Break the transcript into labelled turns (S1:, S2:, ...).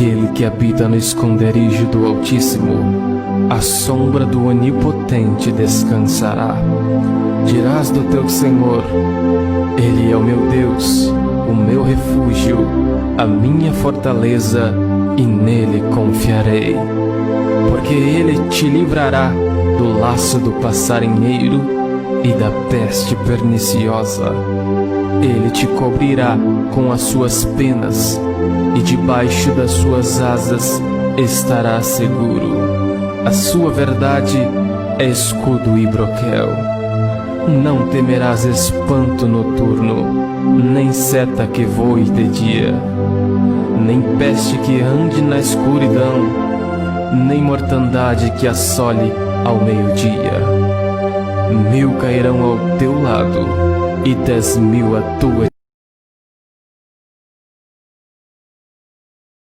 S1: Aquele que habita no esconderijo do Altíssimo, à sombra do Onipotente descansará. Dirás do teu Senhor: Ele é o meu Deus, o meu refúgio, a minha fortaleza, e nele confiarei. Porque ele te livrará do laço do passarinheiro e da peste perniciosa. Ele te cobrirá com as suas penas, e debaixo das suas asas estará seguro. A sua verdade é escudo e broquel. Não temerás espanto noturno, nem seta que voe de dia, nem peste que ande na escuridão, nem mortandade que assole ao meio-dia. 1000 cairão ao teu lado e 10.000 à tua